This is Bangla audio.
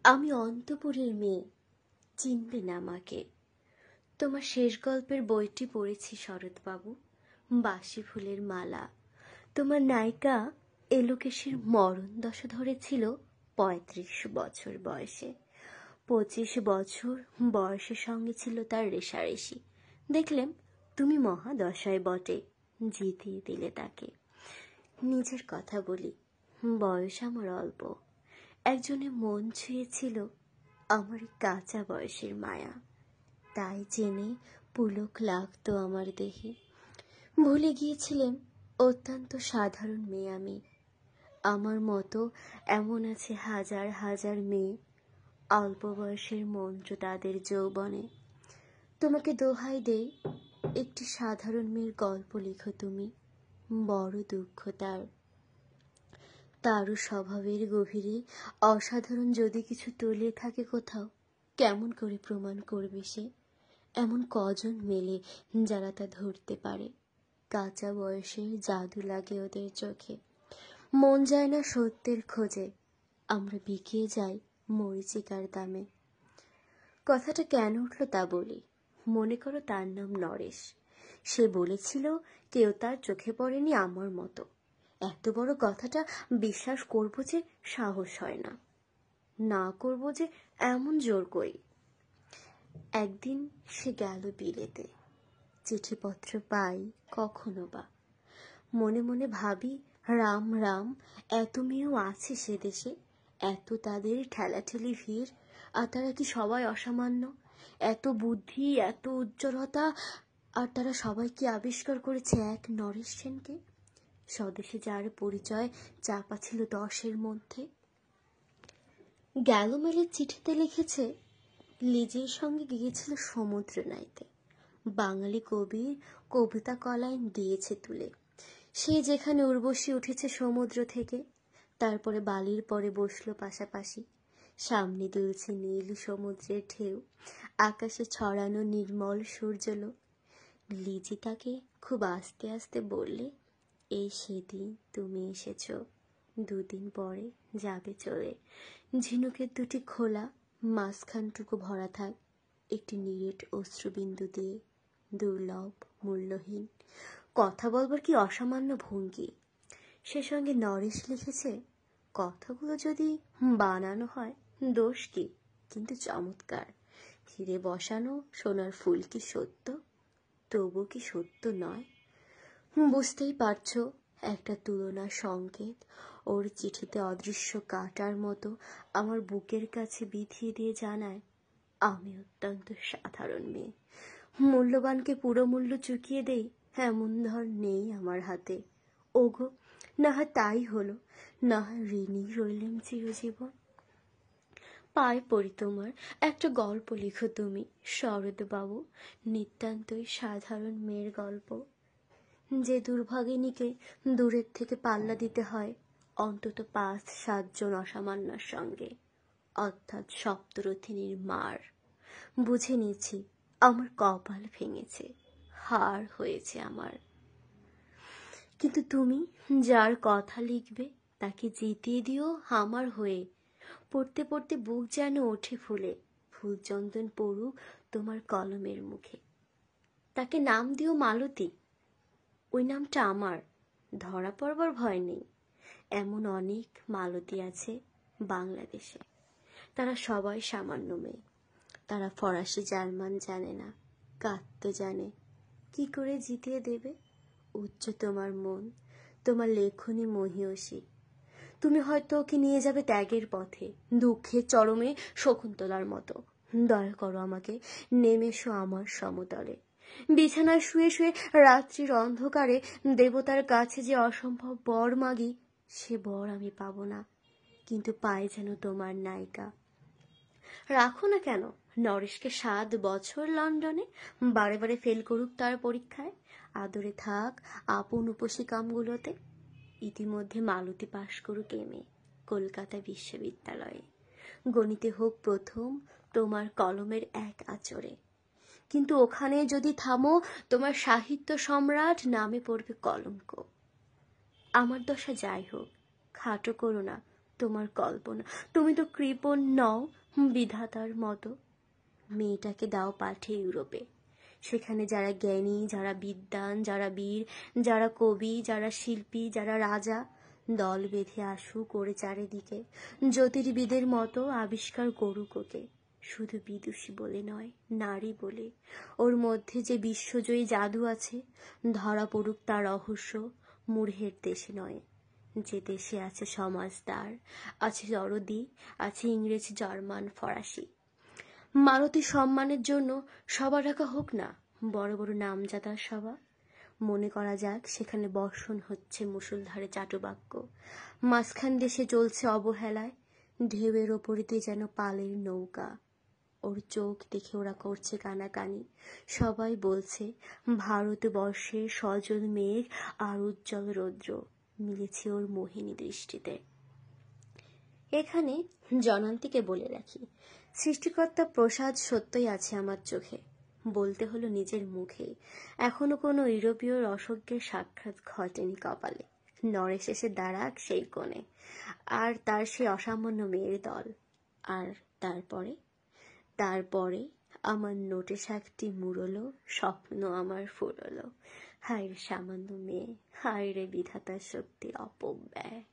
আমি অন্তপুরের মেয়ে, চিনবে না আমাকে। তোমার শেষ গল্পের বইটি পড়েছি শরৎবাবু, বাসি ফুলের মালা। তোমার নায়িকা এলোকেশের মরণ দশা ধরেছিল ৩৫ বছর বয়সে। ২৫ বছর বয়সের সঙ্গে ছিল তার রেশারেশি। দেখলেম তুমি মহাদশায় বটে, জিতিয়ে দিলে তাকে। নিজের কথা বলি, বয়স আমার অল্প। একজনে মন ছুঁয়েছিল আমার কাঁচা বয়সের মায়া, তাই জেনে পুলক লাগতো আমার দেহে। ভুলে গিয়েছিলেন অত্যন্ত সাধারণ মেয়ে আমি। আমার মতো এমন আছে হাজার হাজার মেয়ে, অল্প বয়সের মন্ত্র তাদের যৌবনে। তোমাকে দোহাই দেই, একটি সাধারণ মেয়ের গল্প লিখো তুমি। বড় দুঃখ তারও স্বভাবের গভীরে অসাধারণ যদি কিছু তলিয়ে থাকে কোথাও, কেমন করে প্রমাণ করবে সে? এমন কজন মেলে যারা তা ধরতে পারে? কাঁচা বয়সে জাদু লাগে ওদের চোখে। মন যায় না সত্যের খোঁজে, আমরা বিকিয়ে যাই মরীচিকার দামে। কথাটা কেন উঠল তা বলি। মনে করো তার নাম নরেশ। সে বলেছিল কেউ তার চোখে পড়েনি আমার মতো। এত বড় কথাটা বিশ্বাস করব যে সাহস হয় না, না করব যে এমন জোর করি। একদিন সে গেল বিলেতে, চিঠিপত্র পাই কখনো বা। মনে মনে ভাবি, রাম রাম, এত মেয়েও আছে সে দেশে, এত তাদের ঠেলাঠেলি ভিড়, আর তারা কি সবাই অসামান্য? এত বুদ্ধি, এত উজ্জ্বলতা, আর তারা সবাই কি আবিষ্কার করেছে এক নরেশ সেনকে? স্বদেশে যার পরিচয় চাপা ছিল 10-এর মধ্যে। গ্যালোমেলের চিঠিতে লিখেছে লিজির সঙ্গে গিয়েছিল সমুদ্র নাইতে। বাঙালি কবির কবিতা কলাইন দিয়েছে তুলে। সে যেখানে উর্বশী উঠেছে সমুদ্র থেকে, তারপরে বালির পরে বসলো পাশাপাশি। সামনে দুলছে নীল সমুদ্রের ঢেউ, আকাশে ছড়ানো নির্মল সূর্যলোক। লিজি তাকে খুব আস্তে আস্তে বললে, এই সেদিন তুমি এসেছ, 2 দিন পরে যাবে চলে। ঝিনুকের দুটি খোলা, মাঝখানটুকু ভরা থাক একটি নিরেট অশ্রুবিন্দু দিয়ে, দুর্লভ, মূল্যহীন। কথা বলবার কি অসামান্য ভঙ্গি। সে সঙ্গে নরেশ লিখেছে, কথাগুলো যদি বানানো হয় দোষ কি, কিন্তু চমৎকার। হিরে বসানো সোনার ফুল কি সত্য? তবু কি সত্য নয়? বুঝতেই পারছো, একটা তুলনার সংকেত ওর চিঠিতে অদৃশ্য কাঁটার মতো আমার বুকের কাছে বিধিয়ে দিয়ে জানায়, আমি অত্যন্ত সাধারণ মেয়ে। মূল্যবানকে পুরো মূল্য চুকিয়ে দেই এমন ধর নেই আমার হাতে। ওগো, না হয় তাই হলো, না হয় ঋণী রইলেম চিরজীবন। পায়ে পড়ি তোমার, একটা গল্প লিখো তুমি শরৎবাবু, নিতান্তই সাধারণ মেয়ের গল্প, যে দুর্ভাগিনীকে দূরের থেকে পাল্লা দিতে হয় অন্তত 5-7 জন অসামান্যর সঙ্গে, অর্থাৎ সপ্তরথিনীর মার। বুঝে নিয়েছি আমার কপাল ভেঙেছে, হার হয়েছে আমার। কিন্তু তুমি যার কথা লিখবে তাকে জিতিয়ে দিও আমার হয়ে। পড়তে পড়তে বুক যেন ওঠে ফুলে, ফুলচন্দন পড়ুক তোমার কলমের মুখে। তাকে নাম দিও মালতী, ওই নামটা আমার, ধরা পড়বার ভয় নেই। এমন অনেক মালতী আছে বাংলাদেশে, তারা সবাই সামান্য মেয়ে। তারা ফরাসি জার্মান জানে না, কাঁদতে জানে। কি করে জিতিয়ে দেবে? উচ্চ তোমার মন, তোমার লেখনী মহীয়সী। তুমি হয়তো ওকে নিয়ে যাবে ত্যাগের পথে, দুঃখের চরমে শকুন্তলার মতো। দয়া করো আমাকে, নেমে এসো আমার সমতলে। বিছানায় শুয়ে শুয়ে রাত্রির অন্ধকারে দেবতার কাছে যে অসম্ভব বর মাগি, সে বর আমি পাবো না, কিন্তু পাই যেন তোমার নায়িকা। রাখো না কেন নরেশকে 7 বছর লন্ডনে, বারে বারে ফেল করুক তার পরীক্ষায়। আদরে থাক আপন উপসী কামগুলোতে। ইতিমধ্যে মালতী পাশ করুক এমএ কলকাতা বিশ্ববিদ্যালয়ে। গণিতে হোক প্রথম তোমার কলমের এক আঁচড়ে। কিন্তু ওখানে যদি থামো, তোমার সাহিত্য সম্রাট নামে পড়বে কলঙ্ক। আমার দশা যাই হোক, খাটো করো না তোমার কল্পনা। তুমি তো কৃপণ নও বিধাতার মতো। মেয়েটাকে দাও পাঠিয়ে ইউরোপে। সেখানে যারা জ্ঞানী, যারা বিদ্বান, যারা বীর, যারা কবি, যারা শিল্পী, যারা রাজা দল বেঁধে আসুক করে চারিদিকে, জ্যোতির্বিদের মতো আবিষ্কার করুক ওকে। শুধু বিদুষী বলে নয়, নারী বলে। ওর মধ্যে যে বিশ্বজয়ী জাদু আছে, ধরা পড়ুক তার রহস্য। মূঢ়ের দেশে নয়, যে দেশে আছে সমাজদার, আছে দরদি, আছে ইংরেজ, জার্মান, ফরাসি। মারুতি সম্মানের জন্য সভা ডাকা হোক না, বড় বড় নামজাদার সভা। মনে করা যাক সেখানে বর্ষণ হচ্ছে মুষলধারে চাটুবাক্য, মাঝখান দেশে চলছে অবহেলায়, ঢেউয়ের ওপরিতে যেন পালের নৌকা। ওর চোখ দেখে ওরা করছে কানাকানি। সবাই বলছে ভারতবর্ষের সজল মেঘ আর উজ্জ্বল রৌদ্র মিলেছে ওর মোহিনী দৃষ্টিতে। এখানে জনন্তীকে বলে রাখি, সৃষ্টিকর্তা প্রসাদ সত্যই আছে আমার চোখে। বলতে হলো নিজের মুখে। এখনো কোনো ইউরোপীয় রসজ্ঞের সাক্ষাৎ ঘটেনি কপালে। নরেশ এসে দাঁড়াক সেই কোণে, আর তার সেই অসামান্য মেয়ের দল। আর তারপরে তারপরে আমার নোটিশ একটি মুড়লো, স্বপ্ন আমার ফুরলো। হায় রে সামান্য মেয়ে, হায় রে বিধাতার শক্তির অপব্যয়।